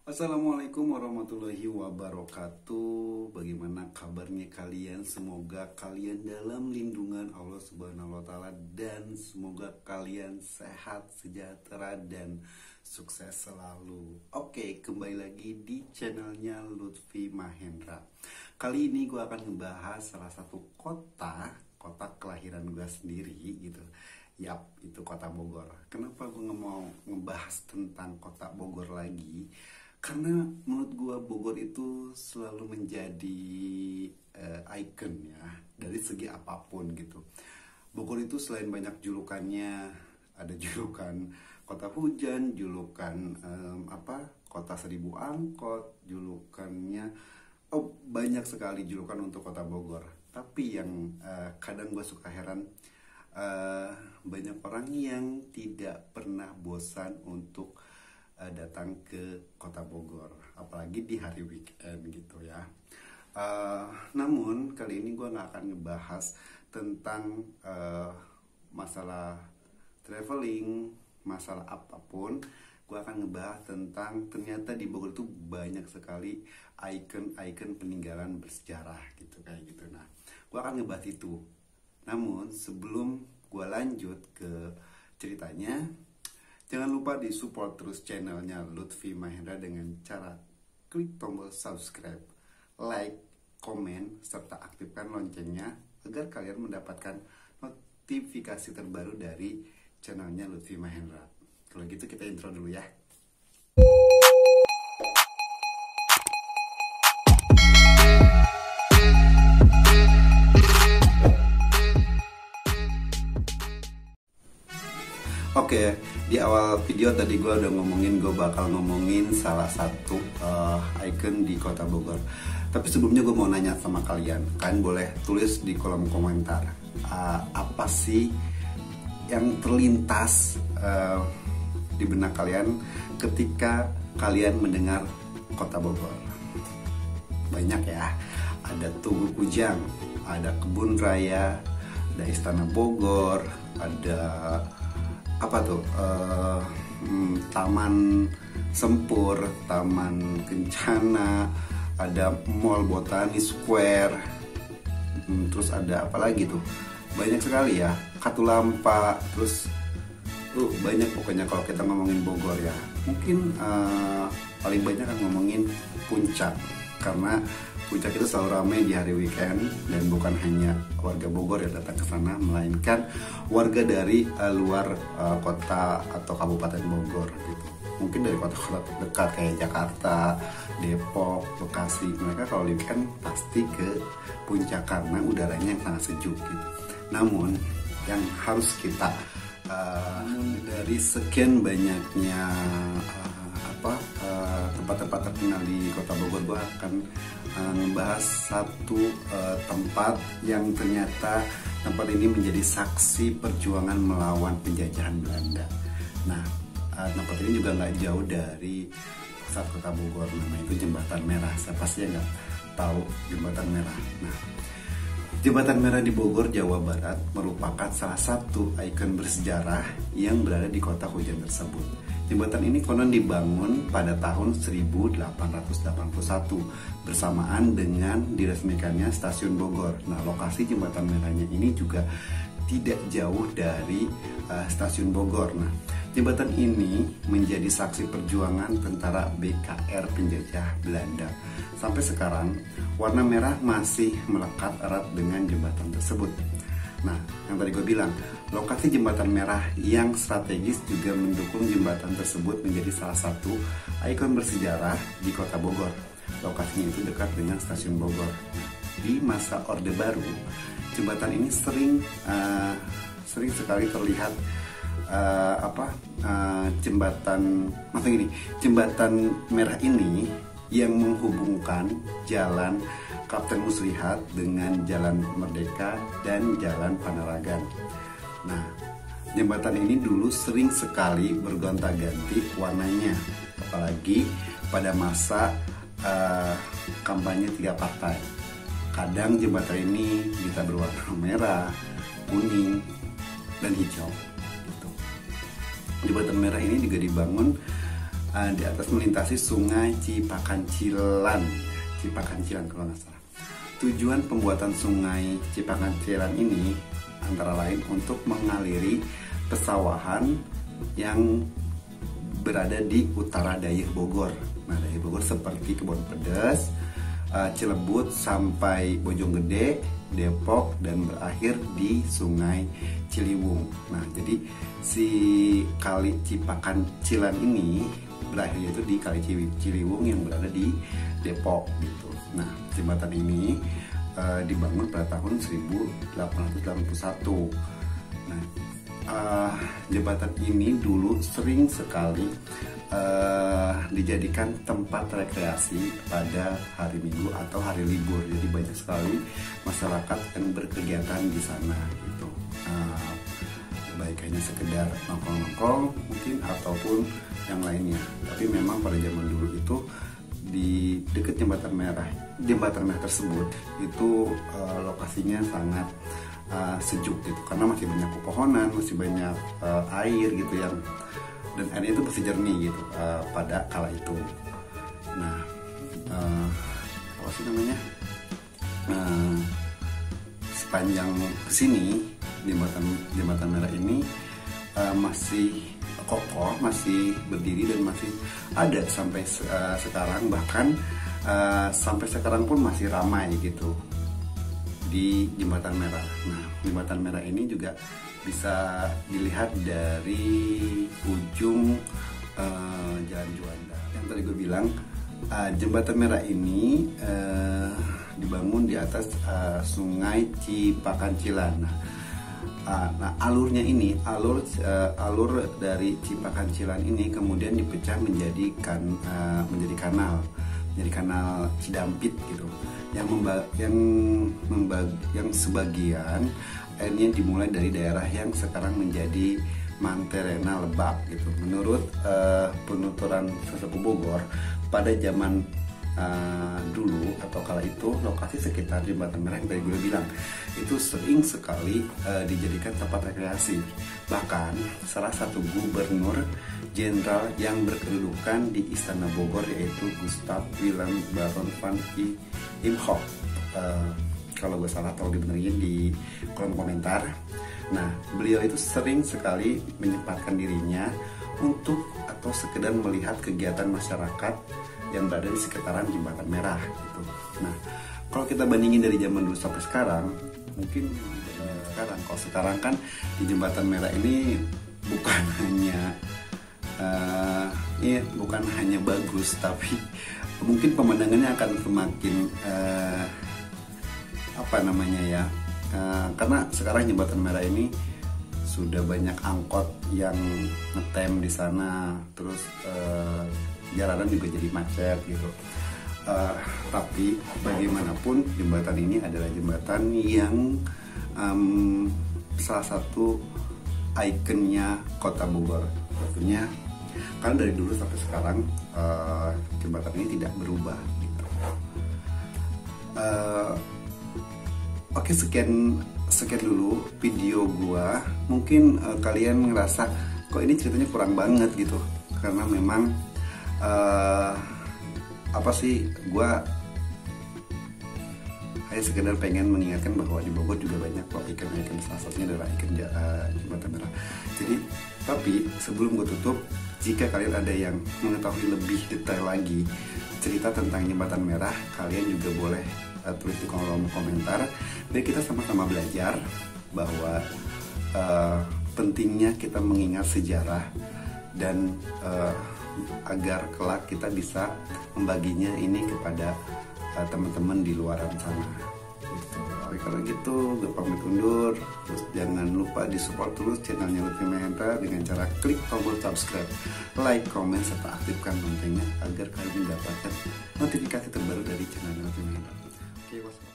Assalamualaikum warahmatullahi wabarakatuh. Bagaimana kabarnya kalian? Semoga kalian dalam lindungan Allah Subhanahu wa taala dan semoga kalian sehat, sejahtera dan sukses selalu. Oke, kembali lagi di channelnya Lutfi Mahendra. Kali ini gue akan ngebahas salah satu kota kelahiran gue sendiri gitu. Yap, itu kota Bogor. Kenapa gue mau ngebahas tentang kota Bogor lagi? Karena menurut gue Bogor itu selalu menjadi ikon ya, dari segi apapun gitu. Bogor itu selain banyak julukannya, ada julukan kota hujan, julukan kota seribu angkot, julukannya banyak sekali julukan untuk kota Bogor. Tapi yang kadang gue suka heran, banyak orang yang tidak pernah bosan untuk datang ke kota Bogor, apalagi di hari weekend gitu ya. Namun kali ini gue nggak akan ngebahas tentang masalah traveling, masalah apapun. Gue akan ngebahas tentang ternyata di Bogor itu banyak sekali ikon-ikon peninggalan bersejarah gitu kayak gitu. Nah, gue akan ngebahas itu. Namun sebelum gue lanjut ke ceritanya, jangan lupa di support terus channelnya Lutfi Mahendra dengan cara klik tombol subscribe, like, komen, serta aktifkan loncengnya agar kalian mendapatkan notifikasi terbaru dari channelnya Lutfi Mahendra. Kalau gitu kita intro dulu ya. Oke, di awal video tadi gue udah gue bakal ngomongin salah satu ikon di kota Bogor. Tapi sebelumnya gue mau nanya sama kalian boleh tulis di kolom komentar apa sih yang terlintas di benak kalian ketika kalian mendengar kota Bogor. Banyak ya, ada Tugu Kujang, ada Kebun Raya, ada Istana Bogor, ada Taman Sempur, Taman Kencana, ada Mall Botani Square, terus ada apa lagi tuh, banyak sekali ya, Katulampa, terus banyak pokoknya kalau kita ngomongin Bogor ya. Mungkin paling banyak kan ngomongin Puncak, karena Puncak itu selalu ramai di hari weekend dan bukan hanya warga Bogor yang datang ke sana, melainkan warga dari luar kota atau kabupaten Bogor gitu. Mungkin dari kota-kota terdekat kayak Jakarta, Depok, Bekasi. Mereka kalau weekend pasti ke Puncak karena udaranya yang sangat sejuk gitu. Namun yang harus kita dari sekian banyaknya tempat-tempat terkenal di kota Bogor, gue akan membahas satu tempat yang ternyata tempat ini menjadi saksi perjuangan melawan penjajahan Belanda. Nah, tempat ini juga nggak jauh dari pusat kota Bogor, namanya itu Jembatan Merah. Siapa sih yang nggak tahu Jembatan Merah? Nah, Jembatan Merah di Bogor, Jawa Barat merupakan salah satu ikon bersejarah yang berada di kota hujan tersebut. Jembatan ini konon dibangun pada tahun 1881 bersamaan dengan diresmikannya Stasiun Bogor. Nah, lokasi Jembatan Merahnya ini juga tidak jauh dari Stasiun Bogor. Nah, jembatan ini menjadi saksi perjuangan tentara BKR penjajah Belanda. Sampai sekarang, warna merah masih melekat erat dengan jembatan tersebut. Nah, yang tadi gue bilang, lokasi Jembatan Merah yang strategis juga mendukung jembatan tersebut menjadi salah satu ikon bersejarah di kota Bogor. Lokasinya itu dekat dengan Stasiun Bogor. Nah, di masa Orde Baru, jembatan ini sering sekali terlihat jembatan merah ini yang menghubungkan jalan Kapten Muslihat dengan Jalan Merdeka dan Jalan Panaragan. Nah, jembatan ini dulu sering sekali bergonta-ganti warnanya, apalagi pada masa kampanye 3 partai. Kadang jembatan ini bisa berwarna merah, kuning, dan hijau. Gitu. Jembatan Merah ini juga dibangun di atas melintasi sungai Cipakancilan kalau nggak salah. Tujuan pembuatan sungai Cipakancilan ini antara lain untuk mengaliri pesawahan yang berada di utara daerah Bogor. Nah, daerah Bogor seperti Kebon Pedes, Cilebut sampai Bojonggede, Depok, dan berakhir di Sungai Ciliwung. Nah, jadi si Kali Cipakancilan ini berakhir itu di Kali Ciliwung yang berada di Depok gitu. Nah, jembatan ini dibangun pada tahun 1881. Nah, jembatan ini dulu sering sekali dijadikan tempat rekreasi pada hari Minggu atau hari libur. Jadi banyak sekali masyarakat yang berkegiatan di sana gitu. Baik hanya sekedar nongkrong-nongkrong mungkin ataupun yang lainnya. Tapi memang pada zaman dulu itu di dekat jembatan merah tersebut itu lokasinya sangat sejuk gitu, karena masih banyak pepohonan, masih banyak air gitu yang, dan airnya itu masih jernih gitu pada kala itu. Nah, apa sih namanya, sepanjang kesini jembatan merah ini masih kokoh, masih berdiri dan masih ada sampai sekarang, bahkan sampai sekarang pun masih ramai gitu di jembatan merah. Nah, jembatan merah ini juga bisa dilihat dari ujung Jalan Juanda. Yang tadi gue bilang, jembatan merah ini dibangun di atas sungai Cipakancilan. Nah, alurnya ini, alur dari Cipakancilan ini kemudian dipecah menjadi kanal Cidampit gitu, yang sebagian airnya dimulai dari daerah yang sekarang menjadi Manterena Lebak gitu. Menurut penuturan sesepuh Bogor, pada zaman dulu atau kala itu, lokasi sekitar jembatan merah yang tadi gue bilang itu sering sekali dijadikan tempat rekreasi. Bahkan salah satu gubernur jenderal yang berkedudukan di Istana Bogor yaitu Gustav Willem Baron van Imhoff, kalau gue salah tolong dibenerin di kolom komentar. Nah, beliau itu sering sekali menyempatkan dirinya untuk atau sekedar melihat kegiatan masyarakat yang berada di sekitaran jembatan merah gitu. Nah, kalau kita bandingin dari zaman dulu sampai sekarang, mungkin kalau sekarang kan di jembatan merah ini bukan hanya bagus, tapi mungkin pemandangannya akan semakin karena sekarang jembatan merah ini sudah banyak angkot yang ngetem di sana, terus jalanan juga jadi macet gitu. Tapi bagaimanapun jembatan ini adalah jembatan yang salah satu ikonnya Kota Bogor. Tentunya karena dari dulu sampai sekarang jembatan ini tidak berubah gitu. Oke, sekian dulu video gua. Mungkin kalian ngerasa kok ini ceritanya kurang banget gitu, karena memang gua hanya sekedar pengen mengingatkan bahwa di Bogor juga banyak kok ikan-ikan, salah satunya adalah ikan jembatan merah. Jadi, tapi sebelum gue tutup, jika kalian ada yang mengetahui lebih detail lagi cerita tentang jembatan merah, kalian juga boleh tulis di kolom komentar. Biar kita sama-sama belajar bahwa pentingnya kita mengingat sejarah dan agar kelak kita bisa membaginya ini kepada teman-teman di luar sana gitu. Kalau gitu gue pamit undur. Terus jangan lupa di support terus channelnya Lutfi Mahendra dengan cara klik tombol subscribe, like, komen, serta aktifkan loncengnya agar kalian mendapatkan notifikasi terbaru dari channel Lutfi Mahendra. Oke, wassalam.